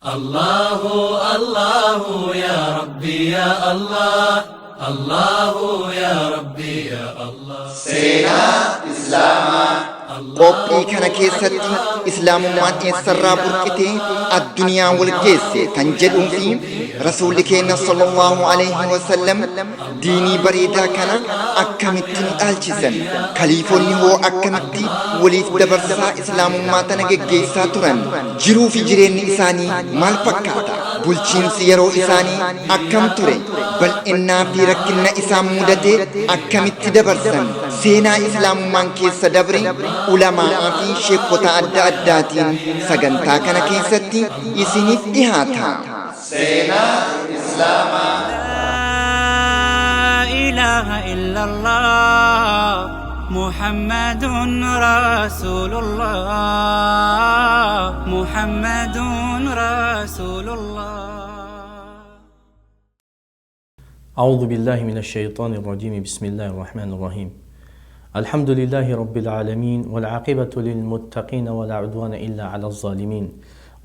الله الله يا ربي يا الله الله يا ربي يا الله سينا إسلاما qophii kana keessatti islaamummaan eessarraa burqite addunyaa wal geesse kan jedhuu fi rasuulli keenya sallallahu alaihi wasallam diinii bareedaa kana akkamitti ni dhaalchisan, kaliifonni hoo akkamitti waliif dabarsaa islaamummaa tana geggeessaa turan, jiruu fi jireenyi isaanii maal fakkaata, bulchiinsi yeroo isaanii akkam ture, bal'innaa fi rakkina isaan mudate akkamitti dabarsan, seenaa islaamummaan keessa dabre ulamaa fi sheekota adda addaatiin sagantaa kana keessatti isiniif dhihaata. Seenaa Islaamaa. La ilaha illallah Muhammadun Rasulullah Muhammadun Rasulullah. أعوذ بالله من الشيطان الرجيم. بسم الله الرحمن الرحيم. الحمد لله رب العالمين والعاقبة للمتقين ولا عدوان إلا على الظالمين،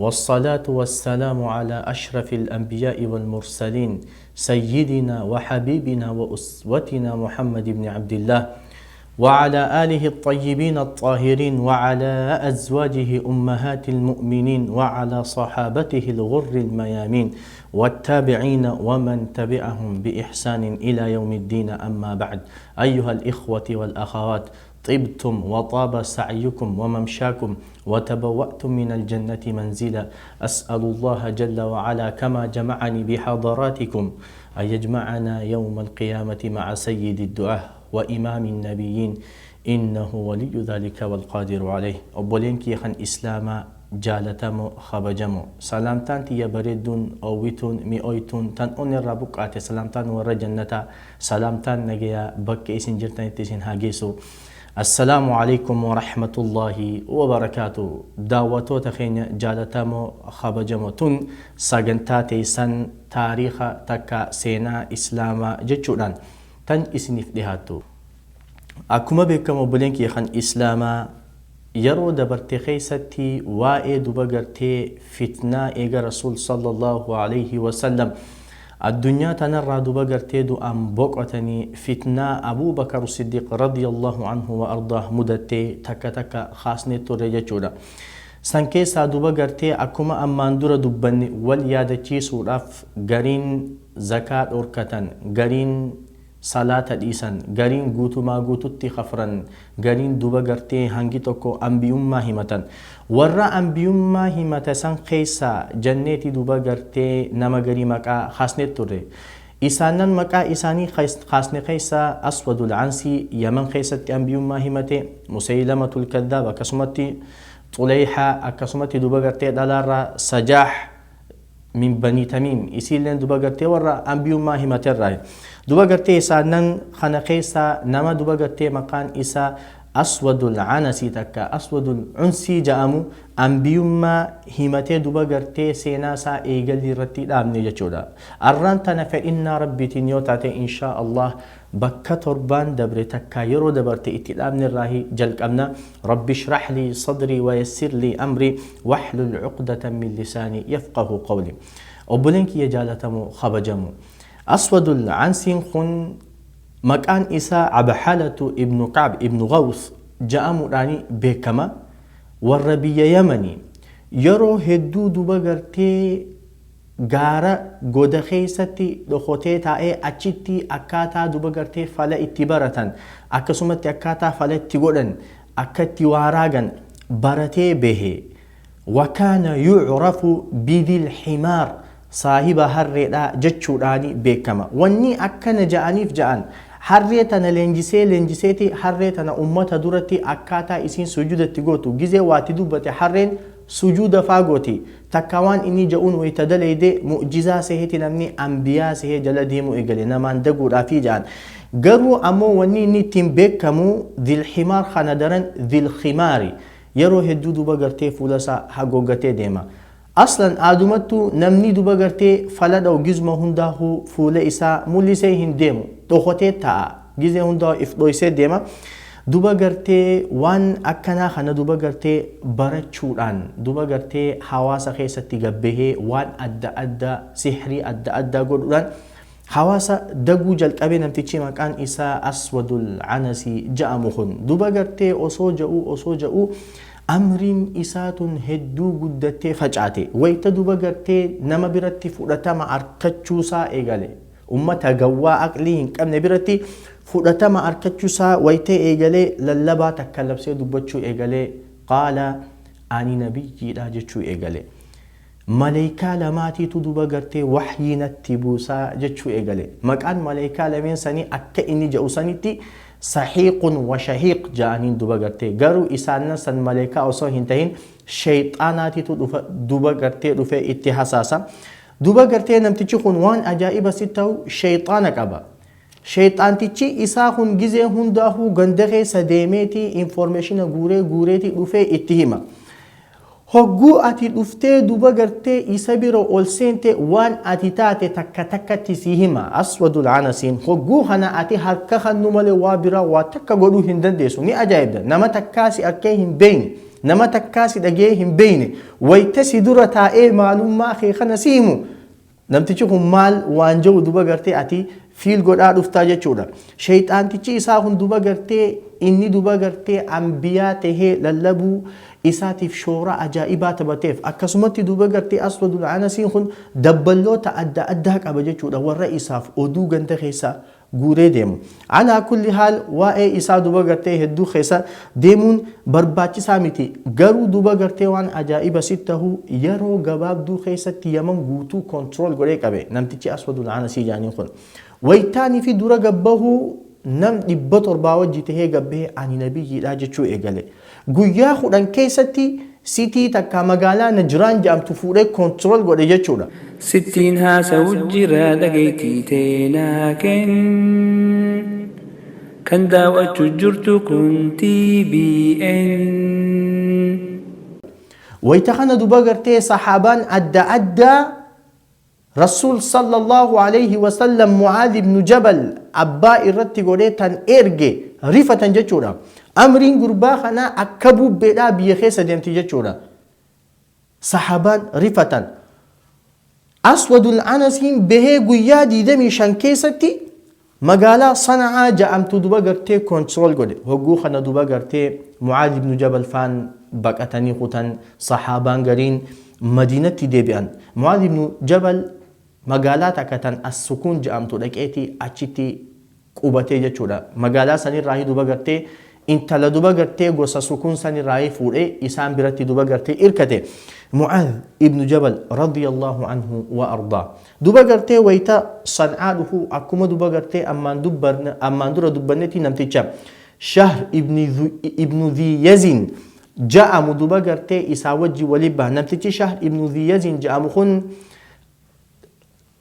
والصلاة والسلام على أشرف الأنبياء والمرسلين سيدنا وحبيبنا وأسوتنا محمد بن عبد الله وعلى آله الطيبين الطاهرين وعلى أزواجه أمهات المؤمنين وعلى صحابته الغر الميامين والتابعين ومن تبعهم بإحسان إلى يوم الدين. أما بعد، أيها الإخوة والأخوات، طبتم وطاب سعيكم وممشاكم وتبوأتم من الجنة منزلا. أسأل الله جل وعلا كما جمعني بحضراتكم أن يجمعنا يوم القيامة مع سيد الدعاء وإمام النبيين، إنه ولي ذلك والقادر عليه. أبولينك يخن إسلاما جالتمو خبجمو سلامتان تيا بريدون أويتون مئويتون تن أون الرابق آتي سلامتان ورى جنتا سلامتان نجيا بك إسن جرتان تسين هاجيسو. السلام عليكم ورحمة الله وبركاته. دعوتو تخين جالتمو خبجمو تن ساقنتاتي سن تاريخ تكا سينا إسلاما جتشوران تن إسنف دهاتو. أكما بكم أبولينك يخن إسلاما yeroo dabarte keessatti waa'ee duba gartee fitnaa eega rasuul sallallahu alaihi wasallam addunyaa tanarraa duba gartee du'an boqotanii fitnaa abuu bakar siddiq radiyallahu anhu wa ardaah mudattee takka takka kaasnee turre jechuudha. san keessaa duba gartee akkuma ammaan dura dubbanne wal yaadachiisuudhaaf gariin zakaa dhorkatan, gariin salaata dhiisan, gariin guutumaa guututti khafran, gariin duba gartee hangi tokko ambiyummaa himatan. warra ambiyummaa himata san keessaa janneeti duba gartee nama garii maqaa kaasne turre. isaanan maqaa isaanii kaasne keessaa aswadul ansii yaman keessatti ambiyummaa himate, musaylamatul kaddaab akkasumatti xuleyhaa akkasumatti duba gartee dhalaarraa sajaah min banii tamiim isiilleen duba gartee warra ambiyummaa himaterraa. duba gartee isaanan kana keessaa nama duba gartee maqaan isaa aswadul anasii takka aswadul unsii ja'amu ambiyummaa himatee duba gartee seenaa isaa eegalii irratti dhaabne jechuudha. arraan tana fedhinnaa rabbiitiin yoo taate inshaa Allah bakka torbaan dabre takka yeroo dabarte itti dhaabne irraahi jalqabna. rabbi shrah lii sadrii wayassir lii amrii wahlul cuqdatan min lisaanii yafqahu qawli. obboleen kiyya jaalatamu kabajamu, aswadul ansiin kun maqaan isaa abxalatu ibnu kacb ibnu gaws ja'amuudhaani beekama. warra biyya yamanii yeroo hedduu duba gartee gaara goda keessatti dhokotee taa'ee achitti akkaataa duba gartee fala itti baratan, akkasumatti akkaataa fala itti godhan, akka itti waaraagan baratee behe. wakaana yucrafu bidil himaar saahiba harreedha jechuudhaani beekama. wanni akkana ja'aniif ja'an harree tana leenjiseeti harree tana ummata duratti akkaataa isiin sujudatti gootu gizee waati dubbate harreen sujuda faagooti takka waan inni ja'uun wayta dalayde mu'jizaa seheeti namni ambiyaa sehee jala deemu eegale namaan daguudhaafi ja'an. garuu ammoo wanni inni ittiin beekamu dhilhimaar kana daran dhilhimaari yeroo hedduu duba gartee fuulasaa hagooggatee deema. aslan aadumattu namni duba gartee fala dha'u gizma hundaa'u fuula isaa mul'isee hin deemu, dhokotee ta'a gizee hundaa'u if dhoysee deema. duba gartee waan akkanaa kana duba gartee barachuudhaan duba gartee hawaasa keessatti gabbahee waan adda addaa sihrii adda addaa godhuudhaan hawaasa daguu jalqabee namtichi maqaan isaa Aswadul Anasii jedhamu kun duba gartee osoo ja'uu amriin isaatun hedduu guddattee facaate wayita duba gartee nama biratti fudhatama argachuusaa eegale ummata gawwaa aqlii hin qabne biratti fudhatama argachuusaa wayita eegalee lallabaa takka labsee dubbachuu eegalee qaala ani nabiyyiidha jechuu eegale maleekaa lamaatiitu duba gartee waxyiinatti buusaa jechuu eegale maqaan maleekaa lameen sanii akka inni jedhu sanitti sahiiqun wa shahiiq ja'aniin duba gartee garuu isaanna san maleekaa osoo hin tahin shayxaanaatiitu duba gartee dhufee itti hasaasa duba gartee namtichi kun waan ajaa'iba si ta'u shayxaana qaba shayxaantichi isaa kun gizee hundaahuu ganda keessa deemeeti informationa guureeti dhufee itti hima hogguu ati dhuftee duba gartee isa bira ol seente waan ati taate takka takkatti si hima Aswadul Anasiin hogguu kana ati harka hannu malee waa biraa waa takka godhuu hin dandeessu ni ajaa'ibda nama takkaasi akkee hin beeyne nama takkaasi dhagee hin beeyne wayita si dura taa'ee maalummaa kee kana si himu namtichi kun maal waan jedhu duba gartee ati fiil godhaa dhuftaa jechuudha shayxaantichi isaa kun duba gartee inni duba gartee ambiyaa tahee lallabuu isaatiif shoora ajaa'ibaa taphateef akkasumatti duba gartee Aswadul Anasiin kun dabballoota adda addaa qaba jechuudha warra isaaf oduu ganda keessa guuree deemu alaa kulli haal waa'ee isaa duba gartee hedduu keessa deemuun barbaachisaa miti garuu duba gartee waan ajaa'iba si ta'u yeroo gabaabduu keessatti Yaman guutuu kontirool godhee qabe namtichi Aswadul Anasii jedhaniin kun wayitaanii fi dura gabbahuu nam 700 wajji tahee gabbahee ani nabiyyiidha jechuu eegale guyyaa 10 keessatti sitii takka magaalaa Najraan jedhamtu fuudhee kontirool godhe jechuudha sittiin haasa'u jira dhageettii teenaa kan daawwachuu jirtu kun TBN wayita kana duba gartee sahaabaan adda addaa رسول صلى الله عليه وسلم معاذ بن جبل أبا إرتي قوليتان إرجي رفة جتشورا أمرين قرباخنا أكبو بلا بيخيسة ديمتي جتشورا صحابان رفة أسود العنسين به قيادي دمي شانكيستي مقالا صنعا جامتو دوبا قرتي كونترول قولي هقو خنا دوبا قرتي معاذ بن جبل فان بقتني قطن صحابان قرين مدينة ديبيان معاذ بن جبل magaalaa takka tan as-sukuun jedhamtu dhaqeeti achitti qubatee jechuudha magaalaa sanirraa duba gartee intala duba gartee gosa sukuun sanirraa fuudhee isaan biratti duba gartee irkate Mu'aadh ibn Jabal radiyallahu anhu wa ardaa duba gartee wayita San'aa dhufu akkuma duba gartee ammaan dura dubbannetti namticha Shahr ibn Dhi Yazin ja'amu duba gartee isaa wajji walii baha namtichi Shahr ibn Dhi Yazin ja'amu kun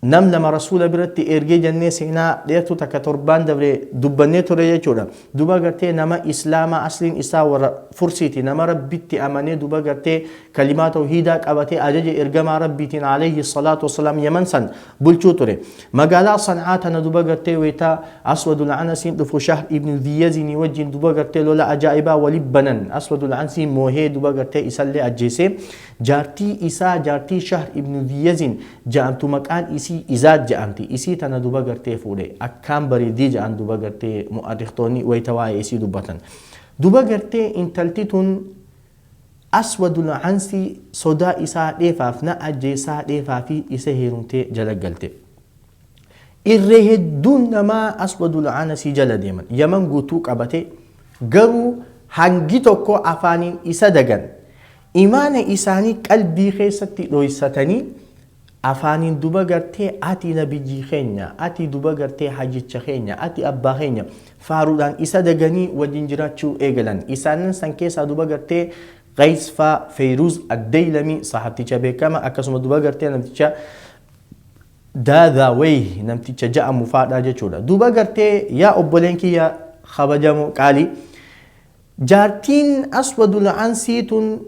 nam lama rasuula biratti ergee jennee seenaa dheertuu takka torbaan dabre dubbannee ture jechuudha duba gartee nama islaamaa asliin isaa warra fursiiti nama rabbitti amanee duba gartee kalimaa tawhiidaa qabatee ajaja ergamaa rabbiitiin alayhi salaatu wasalaam Yaman san bulchuu ture magaalaa San'aa tana duba gartee wayita Aswadul Anasiin dhufu Shahr ibn Dhi Yazin wajjin duba gartee lola ajaa'ibaa walii banan Aswadul Anasiin moohee duba gartee isallee ajjeesee jaartii isaa jaartii Shahr ibn Dhi Yazin jedhamtu maqaan isii izaad jedhamti isii tana duba gartee fuudhe akkaan bareedii jedhan duba gartee mu'arrikhtoonni wayita waa'ee isii dubbatan duba gartee intalti tun Aswadul Anasii sodaa isaa dheefaaf na ajjeesaa dheefaa fi isa heerumtee jala galte irree hedduun namaa Aswadul Anasii jala deeman Yaman guutuu qabate garuu hangi tokko afaaniin isa dagan imaana isaanii qalbii keessatti dhoysatanii afaaniin duba gartee ati nabiyyi keenya ati duba gartee hajjicha keenya ati abbaa keenya faaruudhaan isa daganii wajjin jiraachuu eegalan isaanin san keessaa duba gartee Qays fa Feyruz ad-Daylami sahabticha beekama akkasuma duba gartee namticha Daadawayh namticha ja'amu faadhaa jechuudha duba gartee yaa obboleen kiyya kabajamu qaali jaartiin Aswadul Anasii tun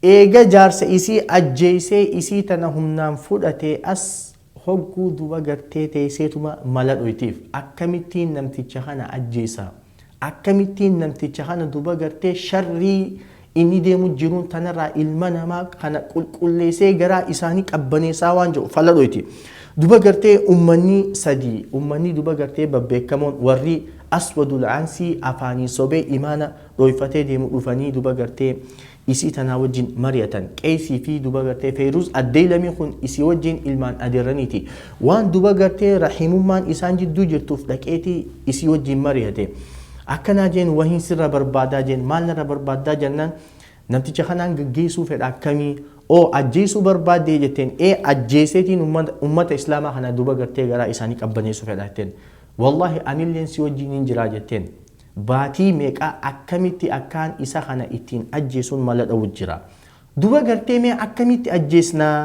eega jaarsa isii ajjeesee isii tana humnaan fudhatee as hogguu duba gartee teesseetuma mala dhoytiif akkamittiin namticha kana ajjeesa akkamittiin namticha kana duba gartee sharrii inni deemu jiruun tanarraa ilma namaa kana qulqulleessee garaa isaanii qabbaneessaa waan jiru fala dhoyti. Duba gartee ummanni sadii ummanni duba gartee babbeekamoon warri aswadul ansii afaanii sobee imaana dhoyfatee deemu dhufanii duba gartee isii tanaa wajjin mari'atan qeesii fi duba gartee feeruz addeelamii kun isii wajjin ilmaan adeeraniiti waan duba gartee rahimummaan isaan jidduu jirtuuf dhaqeetii isii wajjin mari'ate akkanaa jeen wahiin sirra barbaadaa jeen maal narra barbaadaa jennaan namticha kanaan gaggeessuu fedha akkamii oo ajjeesuu barbaadee jetteen ajjeeseetiin ummata islaamaa kana duba gartee garaa isaanii qabbaneessuu fedha jetteen wallahi anilleen si wajjin hin jiraa jetteen baatii meeqaa akkamitti akkaan isa kana ittiin ajjeesuun mala dha'u jira duba gartee mee akkamitti ajjeesnaa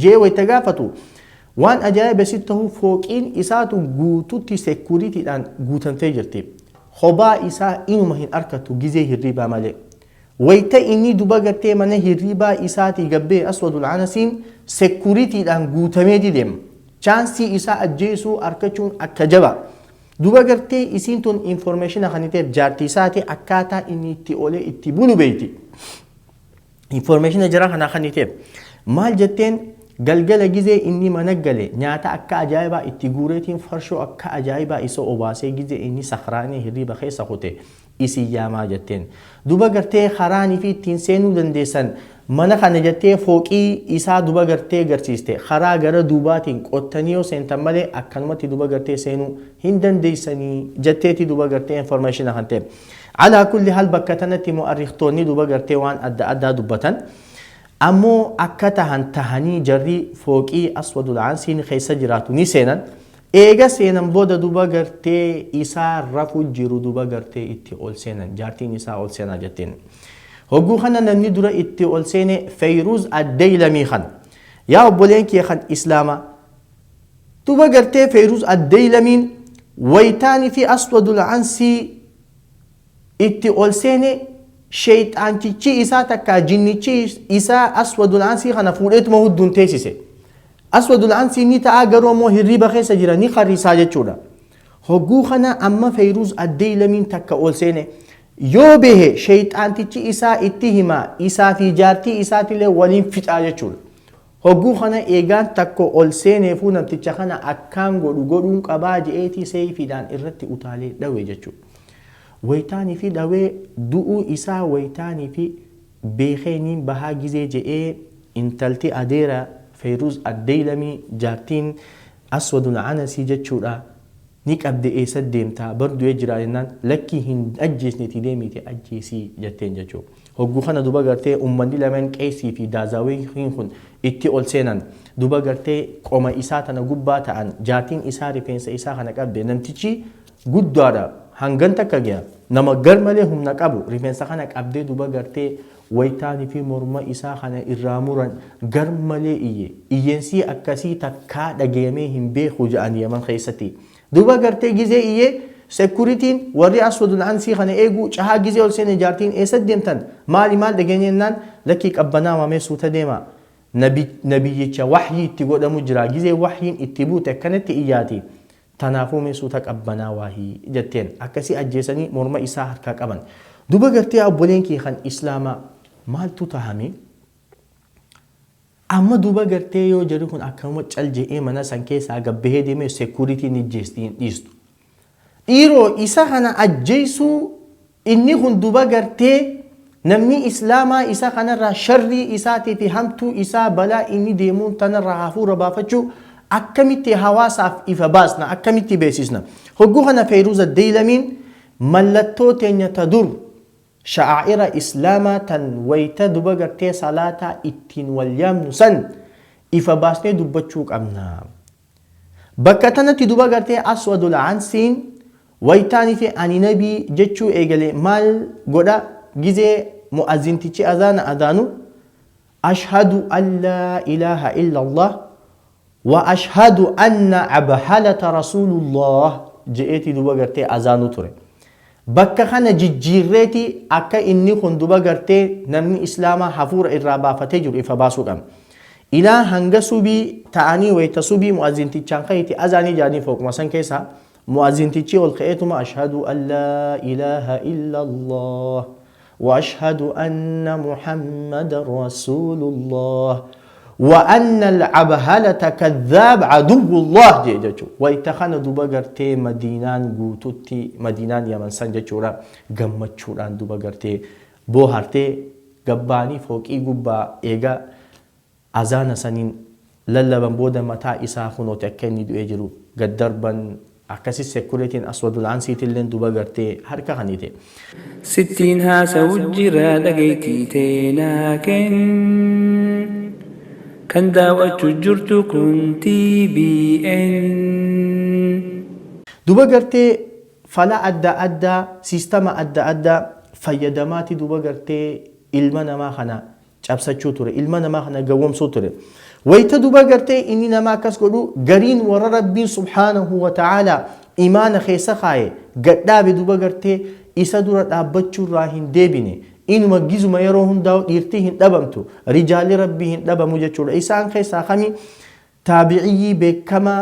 jee wayta gaafatu waan ajaa'iba si ta'u fooqiin isaatu guututti sekuritiidhaan guutamtee jirti kophaa isaa inuma hin arkatu gizee hirribaa malee wayta inni duba gartee mana hirribaa isaatii gabbee aswadul anasiin sekuritiidhaan guutamee dideema chaansii isaa ajjeesuu argachuun akka jaba duba gartee isiin tun informationa kaniteef jaartii isaati akkaataa inni itti olee itti bulu beeyti informationa jira kana kaniteef maal jetteen galgala gizee inni mana gale nyaata akka ajaa'ibaa itti guureetiin farshoo akka ajaa'ibaa isa obaasee gizee inni sakraanii hirriba keessa kute isii yaamaa jetteen duba gartee karaanii fi ittiin seenuu dandeessan mana kana jettee fooqii isaa duba gartee garsiiste karaa gara duubaatiin qottanii yoo seentan malee akkanumatti duba gartee seenuu hin dandeessanii jetteeti duba gartee informationa kan ta'e alaa kulli hal bakka tanatti mu'arrikhtoonni duba gartee waan adda addaa dubbatan ammoo akka tahan tahanii jarri fooqii aswadul ansiin keessa jiraatu ni seenan eega seenan booda duba gartee isaa rafu jiru duba gartee itti ol seenan jaartiin isaa ol seenaa jetteen hogguu kana namni dura itti ol seene feyruz addeeylamii kan yaa obboleen kee kan islaama duba gartee feyruz addeeylamiin waytaanii fi aswadul ansii itti ol seene shayxaantichi isaa takka jinnichi isaa aswadul ansii kana fuudheetuma hudduun teessise aswadul ansii ni ta'a garuu ammoo hirriba keessa jira ni qarrisaa jechuudha hogguu kana amma feyruz addeeylamiin takka ol seene yoo behe shayxaantichi isaa itti himaa isaa fi jaartii isaatiillee waliin fixaa jechuudha hogguu kana eegaan takko ol seeneefuu namticha kana akkaan godhuun qabaa je'eetii seefiidhaan irratti utaalee dhawee jechuudha waytaanii fi dhawee du'uu isaa waytaanii fi beekeeniin bahaa gizee je'ee intalti adeera feyruz addeeylamii jaartiin aswadul anasii jechuudha ni qabde eessa deemtaa bardu'ee jira jennaan lakkii hin ajjeesneeti deemite ajjeesii jetteen jechuudha hogguu kana duba gartee ummanni lameen qeesii fi daazaawiin kun itti ol seenan duba gartee qoma isaa tana gubbaa ta'an jaartiin isaa rifeensa isaa kana qabde namtichi guddaadha hangan takka gaya nama gar malee humna qabu rifeensa kana qabdee duba gartee waytaanii fi morma isaa kana irraa muran gar malee iyyeensi akkasii takkaa dhagayamee hin beeku ja'an yaman keessatti duba gartee gizee iyyee sekuritiin warri aswadul ansii kana eeguu cahaa gizee ol seene jaartiin eessa deemtan maal dhageenyennaan lakkii qabbanaa waamee suuta deema nabiyyicha waxyii itti godhamu jira gizee waxyiin itti buute akkanatti iyyaati tanaafuu mee suuta qabbanaa waahii jetteen akkasii ajjeesanii morma isaa harkaa qaban duba gartee obboleen kee kan islaamaa maaltu tahame amma duba gartee yoo jedhu kun akkuma cal je'ee mana san keessaa gabbahee deemee sekuritiin ijjeestiin dhiistu dhiiroo isa kana ajjeesuu inni kun duba gartee namni islaamaa isa kanarraa sharrii isaatii fi hamtuu isaa balaa inni deemuun tanarraa hafuura baafachuu akkamitti hawaasaaf ifa baasna akkamitti beeksisna hogguu kana feyruz addeeylamiin mallattoo teenya tadur sha'aa'ira islaamaa tan wayta duba gartee salaataa ittiin wal yaamnu san ifa baasnee dubbachuu qabna bakka tanatti duba gartee aswadul ansiin waytaanii fi ani nabii jechuu eegale maal godha gizee mu'azzintichi azaana azaanu ashhadu an laa ilaaha illa allah wa ashhadu anna abhalata rasulullah je'eeti duba gartee azaanu ture bakka kana jijjiirreeti akka inni kun duba gartee namni islaamaa hafuura irraa baafatee jiru ifa baasuudhaan ilaa hanga subii ta'anii wayta subii mu'azzintichaan kayti azaanii jaanii fooquma san keessa مؤذن تيجي والقيتما أشهد أن لا إله إلا الله وأشهد أن محمد رسول الله وأن العبهلة كذاب عدو الله جيجو ويتخن دوبا غرتي مدينان غوتوتي مدينان يمن سنجچورا گمچوران دوبا غرتي بو هرتي غباني فوقي غبا ايغا اذان سنين للبن بودا متى اسا خنو تكني دو اجرو قدربن أكاسي سيكوليتين أسود العنسي تلين دوبا غرتي هركا خنيتي 60 هاسا وجرا لقيتي تيناكن كان داوة جرت كنتي بي ان دوبا غرتي فلا أدى سيستم أدى فيدماتي دوبا غرتي إلمنا ما خنا چابسچو توري إلمنا ما خنا قوم سوتوري ويتا دوبا غرتي إني نما كس قولو غرين ورا ربي سبحانه وتعالى إيمان خيسا خاي قدا بدوبا غرتي إسا دورا دابچو راهن ديبيني إنو مجيزو ما يروهن داو إرتيهن دبمتو رجال ربيهن دبمو جاتشو إسان خيسا خمي تابعي بكما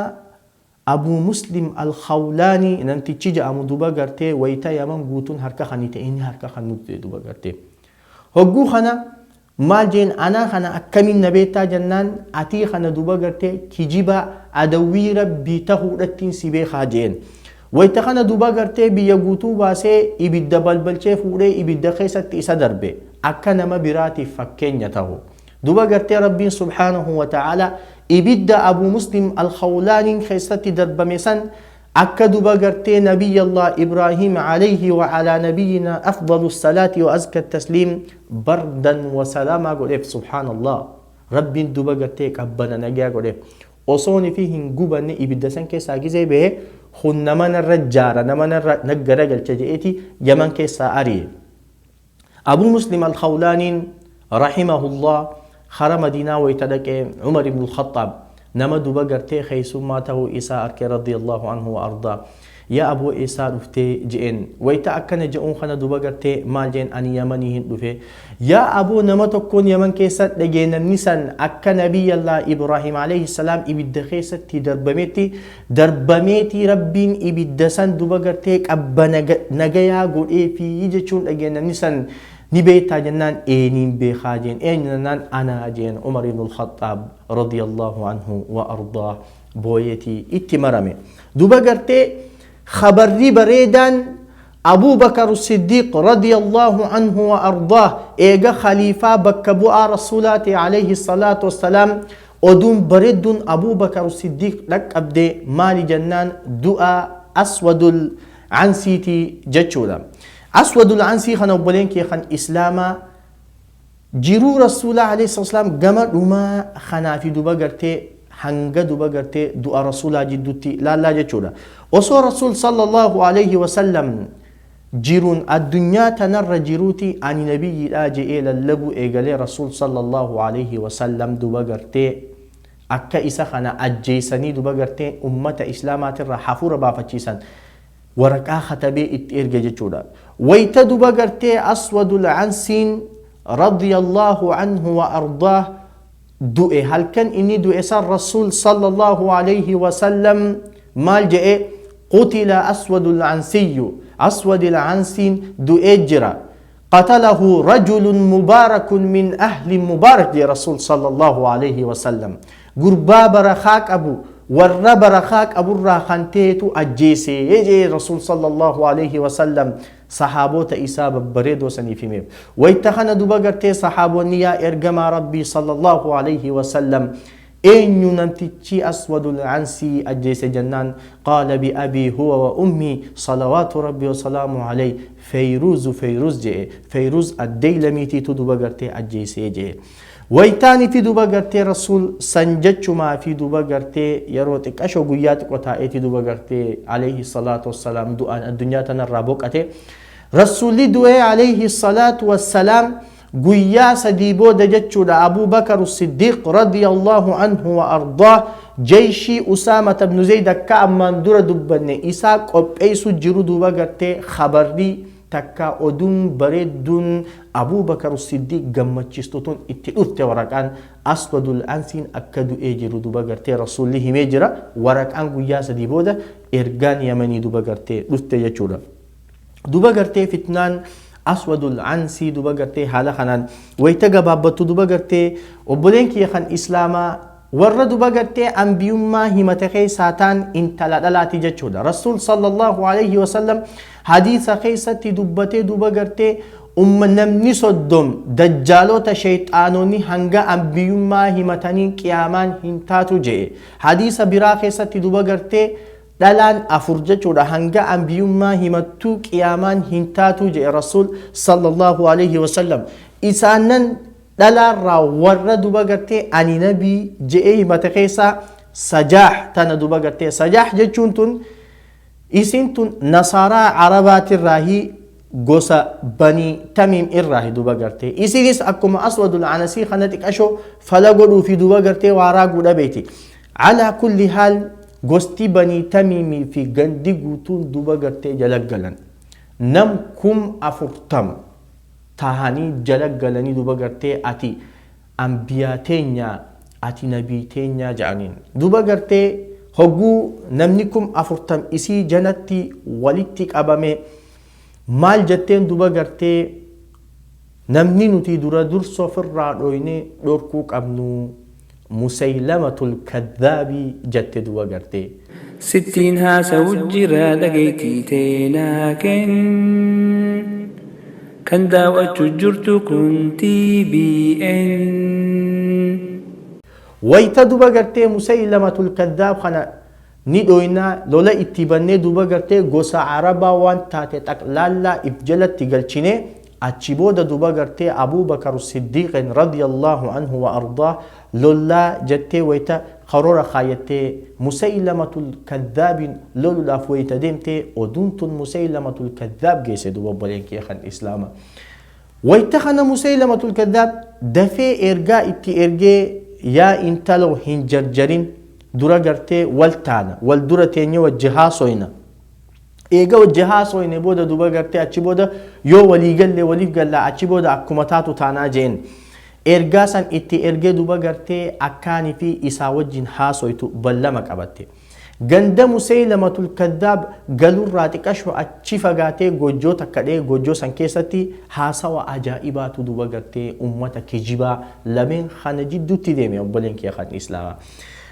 أبو مسلم الخولاني نمتي تشيجا أمو دوبا غرتي ويتا يمن قوتون هركا خانيتي إني هركا خانوت دوبا غرتي هقو خانا مال جين أنا خنا أكمل نبيتا جنان أتي خنا دوبا غرتي كجيبا أدوي ربي تهو رتين سيبي خاجين ويتخنا دوبا غرتي بيغوتو باسي إبدا بلبلچه فوري إبدا خيست إسا دربي أكا نما براتي فكين يتهو دوبا غرتي ربي سبحانه وتعالى إبدا أبو مسلم الخولاني خيست درب مسن أكا دوبا غرتي نبي الله إبراهيم عليه وعلى نبينا أفضل الصلاة وأزكى التسليم بردا وسلاما قوليف سبحان الله ربي دوبا غرتي كبنا نجا قوليف وصوني فيهن قبن إبدا سن كيسا جزي به خن نمن الرجارة نمن نجرة التجئتي يمن كيسا أري أبو مسلم الخولاني رحمه الله خرم مدينة ويتدك عمر بن الخطاب نما دوبا غرتي خيسو ماته إساء أركي رضي الله عنه وأرضاه يا أبو إساء رفتي جئن ويتا أكنا جئون خنا دوبا غرتي مال جئن أني يمني هندوفي يا أبو نما تكون يمن كيسات لجين النسان أكا نبي الله إبراهيم عليه السلام إبدا خيسات دربميتي ربين إبدا دوبا غرتي أبا نجايا قول إيه في يجيشون لجين النسان نبيتا جنان إينين بخاجين إينان أنا أجين عمر بن الخطاب رضي الله عنه وأرضاه بويتي اتمرمي دوبا غرتي خبري بريدان أبو بكر الصديق رضي الله عنه وأرضاه إيغا خليفة بكبوا رسولاتي عليه الصلاة والسلام ودون بريدون أبو بكر الصديق لك أبدي مالي جنان دعاء أسود العنسيتي جتشولا أسود العنسي خنا بولين كي خن إسلاما جيرو رسول عليه الصلاة والسلام قمر وما خنا في دوبا غرتي هنگا دوبا غرتي دعاء رسول جدوتي لا جتشولا وصو رسول صلى الله عليه وسلم جيرون الدنيا تنر جيروتي عن نبي الآجي إلى اللبو إيغالي رسول صلى الله عليه وسلم دوبا غرتي أكا إسا خنا أجيساني دوبا غرتي أمة إسلامات الرحافور بافتشيسان ورقا خطبي اتئرغ جتشولا ويتا دوبا غرتي أسود العنسين رضي الله عنه وأرضاه دوئي هل كان إني دوئي سار رسول صلى الله عليه وسلم مال جئ قتل أسود العنسي أسود العنسين دوئي جرا قتله رجل مبارك من أهل مبارك يا رسول صلى الله عليه وسلم قربا برخاك أبو ورّا برخاك أبو الراخانتيتو أجيسي يجي رسول صلى الله عليه وسلم صحابوت إساب بريدو سني في ميب ويتخنا دوبا غرتي صحابو نيا إرقما ربي صلى الله عليه وسلم إن ينمتشي أسود العنسي أجيسي جنان قال بأبي هو وأمي صلوات ربي وسلامه عليه فيروز جي فيروز الديلميتي تدوبا غرتي أجيسي جي ويتاني في دوبا غرتي رسول سنجتشو ما في دوبا غرتي يروتك أشو قياتك وتائتي دوبا غرتي عليه الصلاة والسلام دعان الدنيا تنرابوك أتي رسول دوئي عليه الصلاة والسلام قيا سديبو دجتشو أبو بكر الصديق رضي الله عنه وأرضاه جيشي أسامة بن زيد كأمان دور دبني إساق أب أيسو جرو دوبا غرتي خبري takka oduun bareedduun Abuubakar Siddiq gammachiistuun itti dhufte waraqaan aswadul ansiin akka du'ee jiru duba gartee rasuulli himee jira. Waraqaan guyyaa sadii booda ergaan Yamanii duba gartee dhufte jechuudha. Duba gartee fitnaan aswadul ansii duba gartee haala kanaan wayita gabaabbattu duba gartee obboleen kiyya kan islaamaa warra duba gartee ambiyummaa himate keessaa ta'an intala dhalaati jechuudha. Rasuul sallallahu alayhi wa sallam hadiisa keessatti dubbatee duba gartee namni 30 dajjaalota shayxaanonni hanga ambiyummaa himatanii qiyaamaan hin taatu jedhe. Hadiisa biraa keessatti duba gartee dhalaan 4 jechuudha hanga ambiyummaa himattuu qiyaamaan hin taatu jedhe Rasuul sallallahu alayhi wa sallam. Isaanan dhalaarraa warra duba gartee ani nabii jedhee himate keessaa Sajaah tana duba gartee Sajaah jechuun tun isin tun nasaaraa arabaatirraahi gosa banii tamiim irraahi duba gartee isinis akkuma aswadul anasii kana xiqqashoo fala godhuu fi duba gartee waaraa guudha beeti. Alaa kulli haal gosti banii tamiimii fi gandi guutuun duba gartee jalaggalan nam 40 tahanii jalaggalanii duba gartee ati ambiyaa teenya ati nabii teenya jedhaniin duba gartee hogguu namni 40 isii janatti walitti qabame maal jetteen duba gartee namni nuti dura dursoo firraa dhoyne dhorkuu qabnu Musaylamatul Kadhaabii jette duba gartee 60 haasa wujjira dhagaytii teenaaken kan daawwachuu jirtu kun TBN. wayta duba gartee Musaylamatul Kadhaab kana ni dhoyna lola itti bannee duba gartee gosa arabaa waan taate xaqlaallaa if jalatti galchine achi booda duba gartee Abuubakar Siddiq radiyallahu anhu wa ardaa lollaa jettee wayta karoora kaayattee Musaylamatul Kadhaabin loluudhaaf wayta deemtee oduun tun Musaylamatul Kadhaab geesse duba obboleen kee kan islaama. Wayta kana Musaylamatul Kadhaab dafee ergaa itti ergee yaa intalo hin jarjarin dura gartee wal taana wal dura teenye wajji haasoyna. Eega wajji haasoyne booda duba gartee achi booda yoo walii galle waliif gallaa achi booda akkuma taatu taanaa jeen. Ergaa san itti ergee duba gartee akkaanii fi isaa wajjin haasoytu ballama qabatte. Ganda Musaylamatul Kadhaab galurraa xiqqashoo achi fagaatee gojjoo takka dhee gojjoo san keessatti haasawa ajaa'ibaatu duba gartee ummata kijibaa lameen kana jidduutti deeme obboleen kee kan islaamaa.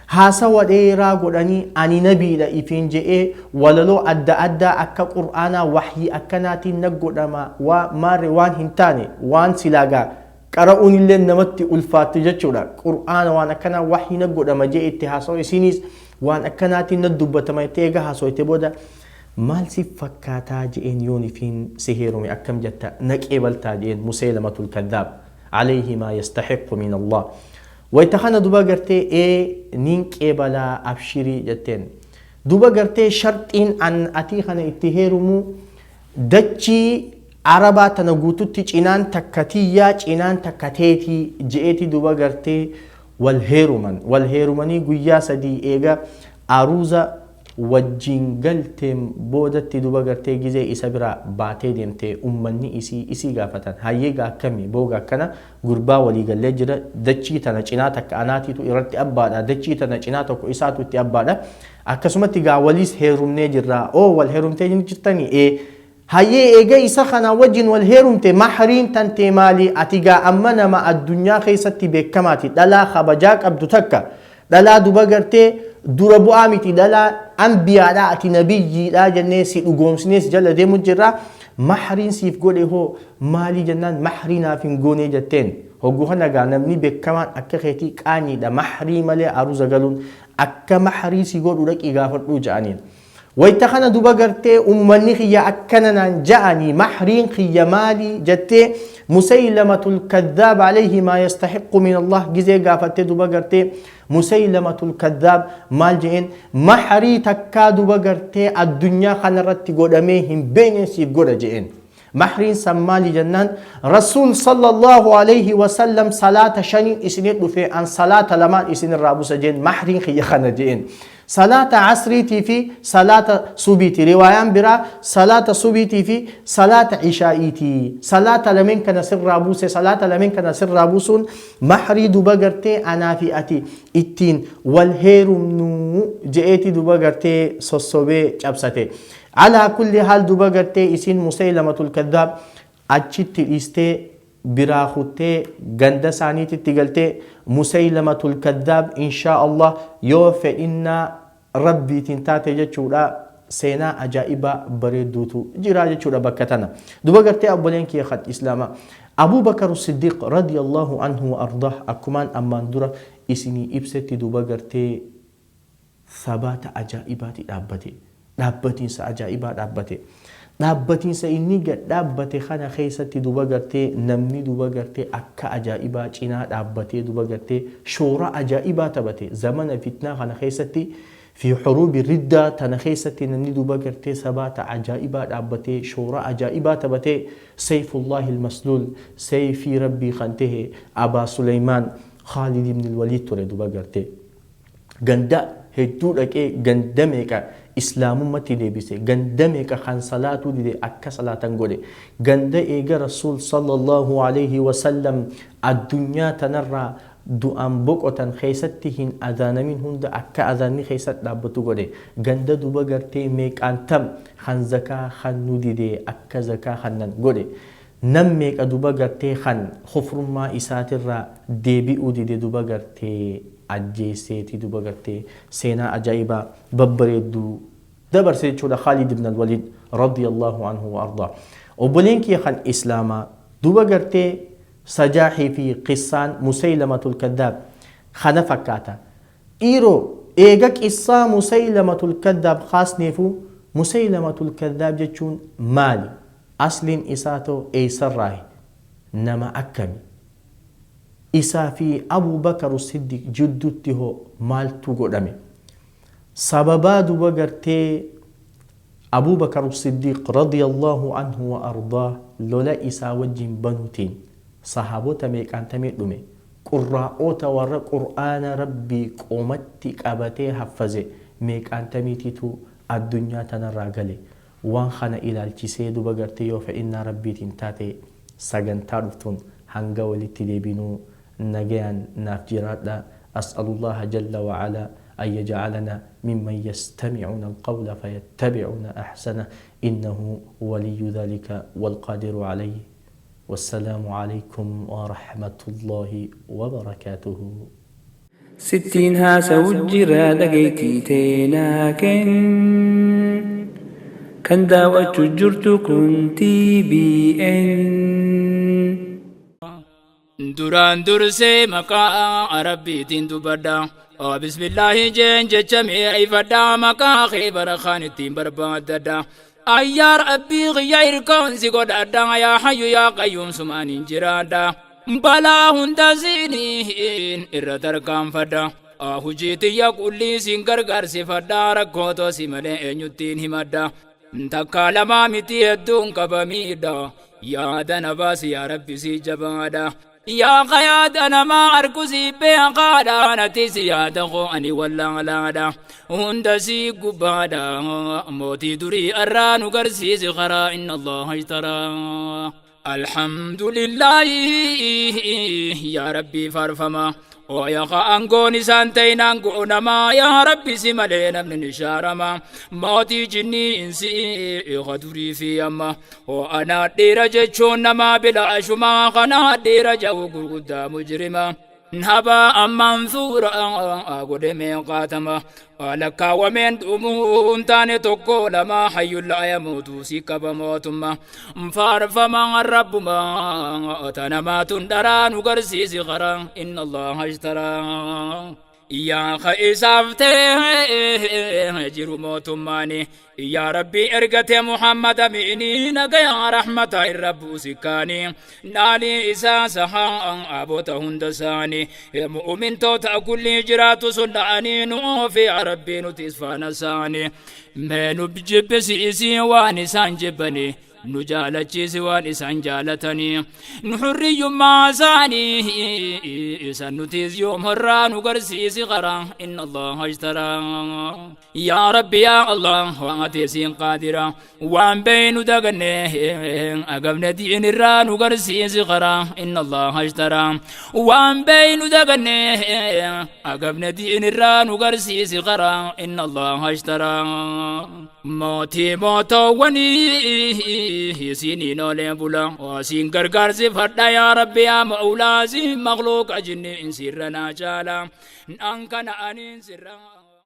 Haasawa dheeraa godhanii ani nabiidha ifiin je'ee walaloo adda addaa akka qur'aanaa wahyii akkanaatiin nag godhama maarre waan hin taane waan silaagaa qara'uun illee namatti ulfaatti jechuudha. Qur'aana waan akkanaa wahyii nag godhama jee itti haasawa isinis waan akkanaatiin nag dubbatama itti eega haasawoyte booda maal si fakkaataa je'een yoon ifiin si heerume akkam jetta naqeebaltaa je'een Musaylamatul Kadhaab alayhi maa yastahiqqu min Allah. Wayta kana duba gartee nin qeebalaa abshirii jetteen duba gartee sharxiin an atii kana itti heerumu dachii arabaa tana guututti cinaan takkatiyyaa cinaan takkateetii je'eeti duba gartee wal heerumanii guyyaa sadii eega aruuza wajjin galteen boodatti duba gartee gizee isa bira baatee deemtee ummanni isii gaafatan hayyeegaa akkamii booga akkana gurbaa walii gallee jira dachii tana cinaa takka anaatiitu irratti abbaadha dachii tana cinaa tokko isaatu itti abbaadha akkasumatti gaa waliis heerumnee jirra wal heerumtee jirtanii hayyee eega isa kana wajjin wal heerumte mahriin tantee maali ati gaa amma nama addunyaa keessatti beekamaati dhalaa kabajaa qabdu takka dhalaa duba gartee dura bu'aa miti dhalaa anbiyaadhaa ati nabiyyiidhaa jennee si dhugoomsinees jala deemu jirra mahriin siif godhe hoo maali jennaan mahrii naaf hin goonee jetteen hogguu kana gaa namni beekamaan akka keetii qaaniidha mahrii malee aruuza galuun akka mahrii si godhu dhaqii gaafadhuu ja'aniin. Wayta kana duba gartee ummanni kiyya akkana naan ja'anii mahriin kiyya maali jettee Musaylamatul Kadhaab alayhi maa yastahiqqu min Allah gizee gaafattee duba gartee Musaylamatul Kadhaab maal je'een mahrii takkaa duba gartee addunyaa kanarratti godhamee hin beekne siif godha je'een. محرين سمالي جنان رسول صلى الله عليه وسلم صلاة شنين إسنين دفع عن صلاة لما إسنين رابو سجين محرين خي خنا جين صلاة عصريتي في صلاة صبيتي روايان برا صلاة صبيتي في صلاة عشائيتي صلاة لمن كان سر رابوس صلاة لمن كان سر رابوس محري دوبغرتي أنا في أتي التين والهير نو جئتي دوبغرتي صصوبي جابساتي على كل حال دوبغرتي اسين مسيلمة الكذاب أجت إستي براخوتي غند سانيتي تيغلتي مسيلمة الكذاب إن شاء الله يوفي إن ربي تنتاتي جتشورا سينا أجائبا بريدوتو جرا جتشورا بكتنا دوبغرتي أبولين كي خد إسلاما أبو بكر الصديق رضي الله عنه وأرضاه أكمان أمان درا إسني إبستي دوبغرتي ثبات أجائبات دابتي سأجائبات dhaabbatiin sa inni gad dhaabbate kana keessatti duba gartee namni duba gartee akka ajaa'ibaa cinaa dhaabbatee duba gartee shoora ajaa'ibaa taphate zamana fitnaa kana keessatti fi xuruubi riddaa tana keessatti namni duba gartee sabaata ajaa'ibaa dhaabbatee shoora ajaa'ibaa taphate sayfullahi ilmasluul sayfii rabbii kan tahe abaa suleymaan khaalid ibn alwaliid ture duba gartee ganda hedduu dhaqee ganda meeqa islaamummaatti deebise ganda meeqa kan salaatuu dide akka salaatan godhe ganda eega rasuul sallallahu alayhi wasallam addunyaa tanarraa du'aan boqotan keessatti hin adaanamin hunda akka adaanni keessatti dhaabbatu godhe ganda duba gartee meeqaantam kan zakaa kan nu dide akka zakaa kannan godhe nam meeqa duba gartee kan kufrummaa isaatirraa deebi'uu dide duba gartee ajjeeseeti duba gartee seenaa ajaa'ibaa babbareedduu dabarse jechuudha Khaalid ibn al-Walid radiyallahu anhu wa ardaa obboleen kiyya kan islaamaa duba gartee sajaahii fi qissaan musaylamatul kaddaab kana fakkaata dhiiroo eega qissaa musaylamatul kaddaab kaasneefu musaylamatul kaddaab jechuun maali asliin isaatoo eeysarraahi nama akkami isaa fi Abu Bakar Siddiq jidduutti hoo maaltu godhame sababaa duba gartee Abu Bakar Siddiq radiyallahu anhu wa ardaa lola isaa wajjin banuutiin sahaabota meeqaantamee dhume qurraa'oota warra qur'aana rabbii qoomatti qabatee haffaze meeqaantamiitiitu addunyaa tanarraa gale waan kana ilaalchisee duba gartee yoo fe'innaa rabbiitiin taate sagantaa dhuftuun hanga walitti deebinuu نجيان نافجرادا أسأل الله جل وعلا أن يجعلنا ممن يستمعون القول فيتبعون أحسنه إنه ولي ذلك والقادر عليه والسلام عليكم ورحمة الله وبركاته 60 هاسا وجرا لقيتي تينا كان داوة جرت كنتي بي ان duraan dursee maqaa rabbiitiin dubbadha bismillaahi jeen jecha mi'eeffadha maqaa kee barakaan ittiin barbaaddadha ayyaa rabbii qiyya hirkoon si godhadha yaa hayyu yaa qayyuum sumaaniin jiraadha balaa hunda siiniin irra tarkaanfadha hujii tiyya qullii siin gargaarsifadha rakkootoo si malee eenyuttiin himadha takkaa lamaa miti hedduun qabamiidha yaada na baasi yaa rabbi si jabaadha يا قياد أنا ما أركزي بقادا نتيسي يا دغو أني ولا لادا هندسي قبادا موتي دري أران قرسي زغرا إن الله اشترى الحمد لله يا ربي فارفما ويا أنقوني سانتين أنقونما يا ربي سمالين من نشارما موتي جني إنسي غدوري في أما وأنا دير جتشونما بلا أشما خنا دير جو قد مجرما نهبا منثورا أقول من قاتما ولك ومن دمون تاني تقول ما حي لا يموت سيكب موتما فارفما الرب ما تنما تندران وقرسي صغرا إن الله اشترى يا خيسافته جرو موتماني يا ربي ارقت محمد مني نقيا رحمة الرب سكاني نالي إساسها أبوته هندساني مؤمن توتا كل جرات صنعني نوفي ربي نتسفى نساني منو بجب سيسي وانسان جبني نجالتشي سوان إسان جالتني نحري ما ساني إسان نتيز يوم هران وقرسيس غرا إن الله اشترى يا ربي يا الله واتيسين قادرا وان بين دغني أقبنا دين الران وقرسيس غرا إن الله اشترى وان بين دغني أقبنا دين الران وقرسيس غرا إن الله اشترى موتي موتو وني سيني نولي بولا وسين غرغر سفدا يا ربي يا مولا سين مخلوق أجني إن سرنا جالا أنكنا أنين سرنا